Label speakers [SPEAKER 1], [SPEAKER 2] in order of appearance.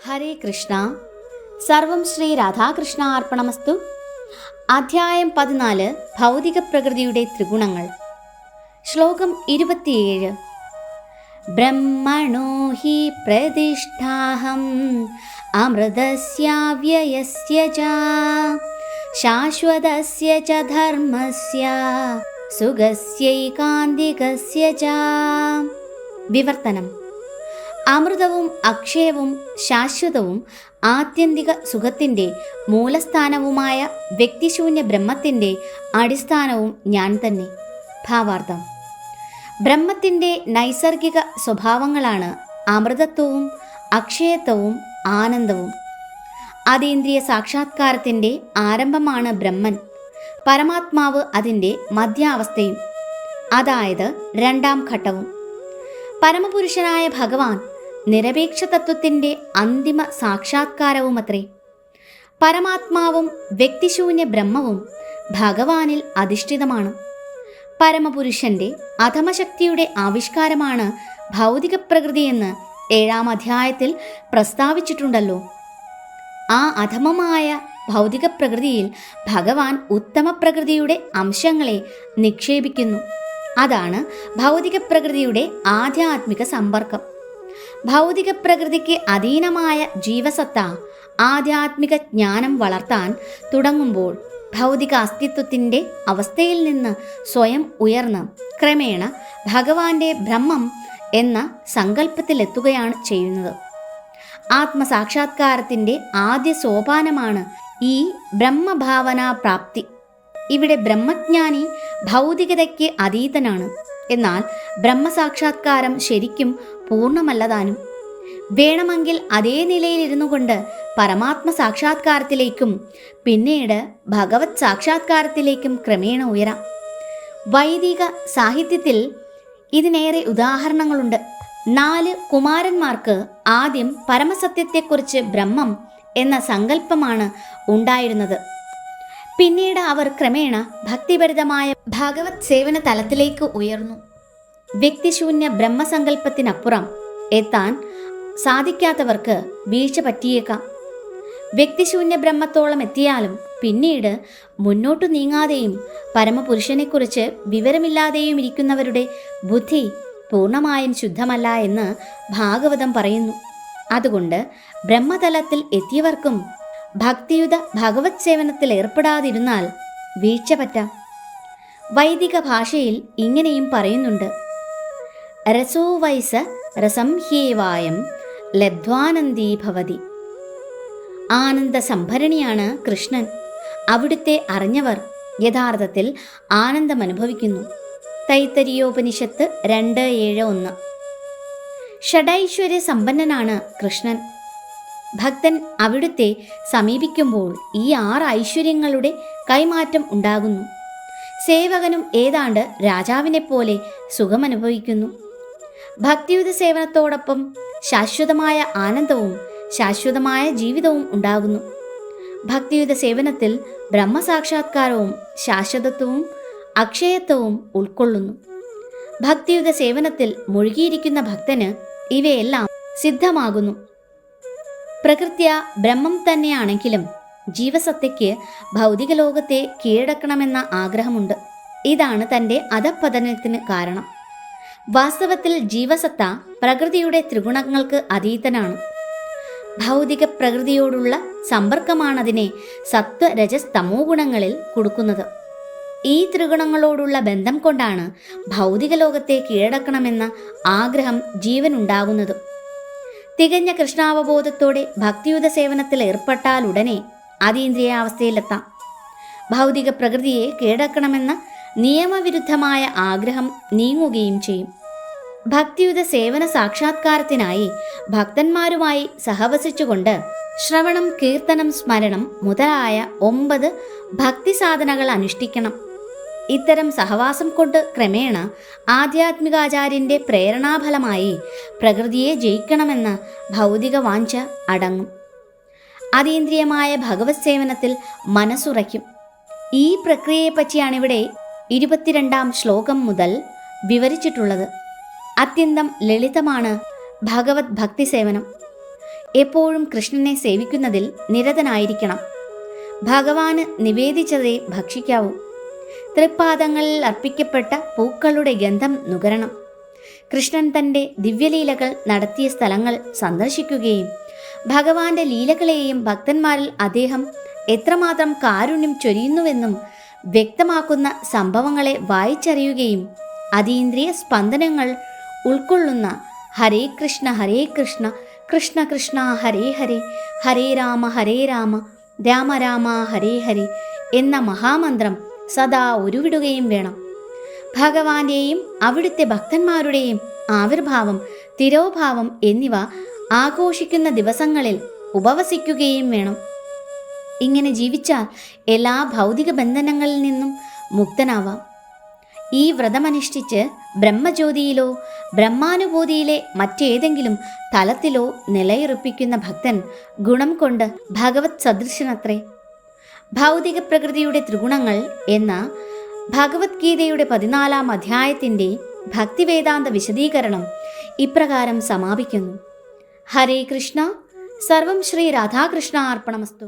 [SPEAKER 1] ഹരേ കൃഷ്ണ. സർവം ശ്രീ രാധാകൃഷ്ണ അർപ്പണമസ്തു. അധ്യായം 14. ഭൗതിക പ്രകൃതിയുടെ ത്രിഗുണങ്ങൾ. ശ്ലോകം 27. ബ്രഹ്മണോ ഹി പ്രതിഷ്ഠാഹം അമൃതസ്യാവ്യയസ്യ ച ശാശ്വതസ്യ ച ധർമ്മസ്യ സുഖസ്യൈകാന്തികസ്യ ച. വിവർത്തനം: അമൃതവും അക്ഷയവും ശാശ്വതവും ആത്യന്തിക സുഖത്തിൻ്റെ മൂലസ്ഥാനവുമായ വ്യക്തിശൂന്യ ബ്രഹ്മത്തിൻ്റെ അടിസ്ഥാനവും ഞാൻ തന്നെ. ഭാവാർത്ഥം: ബ്രഹ്മത്തിൻ്റെ നൈസർഗിക സ്വഭാവങ്ങളാണ് അമൃതത്വവും അക്ഷയത്വവും ആനന്ദവും. അതീന്ദ്രിയ സാക്ഷാത്കാരത്തിൻ്റെ ആരംഭമാണ് ബ്രഹ്മൻ. പരമാത്മാവ് അതിൻ്റെ മധ്യാവസ്ഥയും, അതായത് രണ്ടാം ഘട്ടവും. പരമപുരുഷനായ ഭഗവാൻ നിരപേക്ഷ തത്വത്തിൻ്റെ അന്തിമ സാക്ഷാത്കാരവുമത്രേ. പരമാത്മാവും വ്യക്തിശൂന്യ ബ്രഹ്മവും ഭഗവാനിൽ അധിഷ്ഠിതമാണ്. പരമപുരുഷന്റെ അധമശക്തിയുടെ ആവിഷ്കാരമാണ് ഭൗതിക പ്രകൃതിയെന്ന് 7-ാം അധ്യായത്തിൽ പ്രസ്താവിച്ചിട്ടുണ്ടല്ലോ. ആ അധമമായ ഭൗതിക പ്രകൃതിയിൽ ഭഗവാൻ ഉത്തമ പ്രകൃതിയുടെ അംശങ്ങളെ നിക്ഷേപിക്കുന്നു. അതാണ് ഭൗതിക പ്രകൃതിയുടെ ആധ്യാത്മിക സമ്പർക്കം. ഭൗതിക പ്രകൃതിക്ക് അധീനമായ ജീവസത്ത ആധ്യാത്മിക ജ്ഞാനം വളർത്താൻ തുടങ്ങുമ്പോൾ ഭൗതിക അസ്തിത്വത്തിൻ്റെ അവസ്ഥയിൽ നിന്ന് സ്വയം ഉയർന്ന് ക്രമേണ ഭഗവാന്റെ ബ്രഹ്മം എന്ന സങ്കല്പത്തിലെത്തുകയാണ് ചെയ്യുന്നത്. ആത്മസാക്ഷാത്കാരത്തിൻ്റെ ആദ്യ സോപാനമാണ് ഈ ബ്രഹ്മഭാവനാ പ്രാപ്തി. ഇവിടെ ബ്രഹ്മജ്ഞാനി ഭൗതികതയ്ക്ക് അതീതനാണ്. എന്നാൽ ബ്രഹ്മസാക്ഷാത്കാരം ശരിക്കും പൂർണ്ണമല്ലതാനും. വേണമെങ്കിൽ അതേ നിലയിലിരുന്നു കൊണ്ട് പരമാത്മ സാക്ഷാത്കാരത്തിലേക്കും പിന്നീട് ഭഗവത് സാക്ഷാത്കാരത്തിലേക്കും ക്രമേണ ഉയരാം. വൈദിക സാഹിത്യത്തിൽ ഇതിനേറെ ഉദാഹരണങ്ങളുണ്ട്. 4 കുമാരന്മാർക്ക് ആദ്യം പരമസത്യത്തെക്കുറിച്ച് ബ്രഹ്മം എന്ന സങ്കല്പമാണ് ഉണ്ടായിരുന്നത്. പിന്നീട് അവർ ക്രമേണ ഭക്തിഭരിതമായ ഭഗവത് സേവന തലത്തിലേക്ക് ഉയർന്നു. വ്യക്തിശൂന്യ ബ്രഹ്മസങ്കല്പത്തിനപ്പുറം എത്താൻ സാധിക്കാത്തവർക്ക് വീഴ്ച പറ്റിയേക്കാം. വ്യക്തിശൂന്യ ബ്രഹ്മത്തോളം എത്തിയാലും പിന്നീട് മുന്നോട്ടു നീങ്ങാതെയും പരമപുരുഷനെക്കുറിച്ച് വിവരമില്ലാതെയും ഇരിക്കുന്നവരുടെ ബുദ്ധി പൂർണ്ണമായും ശുദ്ധമല്ല എന്ന് ഭാഗവതം പറയുന്നു. അതുകൊണ്ട് ബ്രഹ്മതലത്തിൽ എത്തിയവർക്കും ഭക്തിയുത ഭഗവത് സേവനത്തിൽ ഏർപ്പെടാതിരുന്നാൽ വീഴ്ച പറ്റാം. വൈദിക ഭാഷയിൽ ഇങ്ങനെയും പറയുന്നുണ്ട്: രസോ വൈസ രസംഹ്യേവായം ലബ്ധ്വാനന്ദീ ഭവതി. ആനന്ദ സംഭരണിയാണ് കൃഷ്ണൻ. അവിടുത്തെ അറിഞ്ഞവർ യഥാർത്ഥത്തിൽ ആനന്ദമനുഭവിക്കുന്നു. തൈത്തരീയോപനിഷത്ത് 2:7-1. ഷഡൈശ്വര്യ സമ്പന്നനാണ് കൃഷ്ണൻ. ഭക്തൻ അവിടുത്തെ സമീപിക്കുമ്പോൾ ഈ 6 ഐശ്വര്യങ്ങളുടെ കൈമാറ്റം ഉണ്ടാകുന്നു. സേവകനും ഏതാണ്ട് രാജാവിനെപ്പോലെ സുഖമനുഭവിക്കുന്നു. ഭക്തിയുത സേവനത്തോടൊപ്പം ശാശ്വതമായ ആനന്ദവും ശാശ്വതമായ ജീവിതവും ഉണ്ടാകുന്നു. ഭക്തിയുത സേവനത്തിൽ ബ്രഹ്മസാക്ഷാത്കാരവും ശാശ്വതത്വവും അക്ഷയത്വവും ഉൾക്കൊള്ളുന്നു. ഭക്തിയുത സേവനത്തിൽ മുഴുകിയിരിക്കുന്ന ഭക്തന് ഇവയെല്ലാം സിദ്ധമാകുന്നു. പ്രകൃത്യാ ബ്രഹ്മം തന്നെയാണെങ്കിലും ജീവസത്തയ്ക്ക് ഭൗതിക ലോകത്തെ കീഴടക്കണമെന്ന ആഗ്രഹമുണ്ട്. ഇതാണ് തൻ്റെ അധഃപതനത്തിന് കാരണം. വാസ്തവത്തിൽ ജീവസത്ത പ്രകൃതിയുടെ ത്രിഗുണങ്ങൾക്ക് അതീതനാണ്. ഭൗതിക പ്രകൃതിയോടുള്ള സമ്പർക്കമാണതിനെ സത്വ രജസ് തമോ ഗുണങ്ങളിൽ കൊടുക്കുന്നത്. ഈ ത്രിഗുണങ്ങളോടുള്ള ബന്ധം കൊണ്ടാണ് ഭൗതിക ലോകത്തെ കീഴടക്കണമെന്ന ആഗ്രഹം ജീവനുണ്ടാകുന്നത്. തികഞ്ഞ കൃഷ്ണാവബോധത്തോടെ ഭക്തിയുത സേവനത്തിൽ ഏർപ്പെട്ടാലുടനെ അതീന്ദ്രിയാവസ്ഥയിലെത്താം. ഭൗതിക പ്രകൃതിയെ കീഴടക്കണമെന്ന നിയമവിരുദ്ധമായ ആഗ്രഹം നീങ്ങുകയും ചെയ്യും. ഭക്തിയുത സേവന സാക്ഷാത്കാരത്തിനായി ഭക്തന്മാരുമായി സഹവസിച്ചുകൊണ്ട് ശ്രവണം, കീർത്തനം, സ്മരണം മുതലായ 9 ഭക്തി സാധനകൾ അനുഷ്ഠിക്കണം. ഇത്തരം സഹവാസം കൊണ്ട് ക്രമേണ ആധ്യാത്മികാചാര്യൻ്റെ പ്രേരണാഫലമായി പ്രകൃതിയെ ജയിക്കണമെന്ന ഭൗതിക വാഞ്ച അടങ്ങും. അതീന്ദ്രിയമായ ഭഗവത് സേവനത്തിൽ മനസ്സുറയ്ക്കും. ഈ പ്രക്രിയയെപ്പറ്റിയാണിവിടെ 22-ാം ശ്ലോകം മുതൽ വിവരിച്ചിട്ടുള്ളത്. അത്യന്തം ലളിതമാണ് ഭഗവത് ഭക്തി സേവനം. എപ്പോഴും കൃഷ്ണനെ സേവിക്കുന്നതിൽ നിരതനായിരിക്കണം. ഭഗവാന് നിവേദിച്ചതേ ഭക്ഷിക്കാവൂ. തൃപ്പാദങ്ങളിൽ അർപ്പിക്കപ്പെട്ട പൂക്കളുടെ ഗന്ധം നുകരണം. കൃഷ്ണൻ തൻ്റെ ദിവ്യലീലകൾ നടത്തിയ സ്ഥലങ്ങൾ സന്ദർശിക്കുകയും ഭഗവാന്റെ ലീലകളെയും ഭക്തന്മാരിൽ അദ്ദേഹം എത്രമാത്രം കാരുണ്യം ചൊരിയുന്നുവെന്നും വ്യക്തമാക്കുന്ന സംഭവങ്ങളെ വായിച്ചറിയുകയും അതീന്ദ്രിയ സ്പന്ദനങ്ങൾ ഉൾക്കൊള്ളുന്ന ഹരേ കൃഷ്ണ കൃഷ്ണ കൃഷ്ണ ഹരേ ഹരേ ഹരേ രാമ രാമ രാമ ഹരേ ഹരേ എന്ന മഹാമന്ത്രം സദാ ഉരുവിടുകയും വേണം. ഭഗവാന്റെയും അവിടുത്തെ ഭക്തന്മാരുടെയും ആവിർഭാവം, തിരോഭാവം എന്നിവ ആഘോഷിക്കുന്ന ദിവസങ്ങളിൽ ഉപവസിക്കുകയും വേണം. ഇങ്ങനെ ജീവിച്ചാൽ എല്ലാ ഭൗതിക ബന്ധനങ്ങളിൽ നിന്നും മുക്തനാവാം. ഈ വ്രതമനുഷ്ഠിച്ച് ബ്രഹ്മജ്യോതിയിലോ ബ്രഹ്മാനുഭൂതിയിലെ മറ്റേതെങ്കിലും തലത്തിലോ നിലയുറപ്പിക്കുന്ന ഭക്തൻ ഗുണം കൊണ്ട് ഭഗവത് സദൃശനത്രേ. ഭൗതിക പ്രകൃതിയുടെ ത്രിഗുണങ്ങൾ എന്ന ഭഗവത്ഗീതയുടെ 14-ാം അധ്യായത്തിൻ്റെ ഭക്തിവേദാന്ത വിശദീകരണം ഇപ്രകാരം സമാപിക്കുന്നു. ഹരേ കൃഷ്ണ. സർവം ശ്രീ രാധാകൃഷ്ണ അർപ്പണമസ്തു.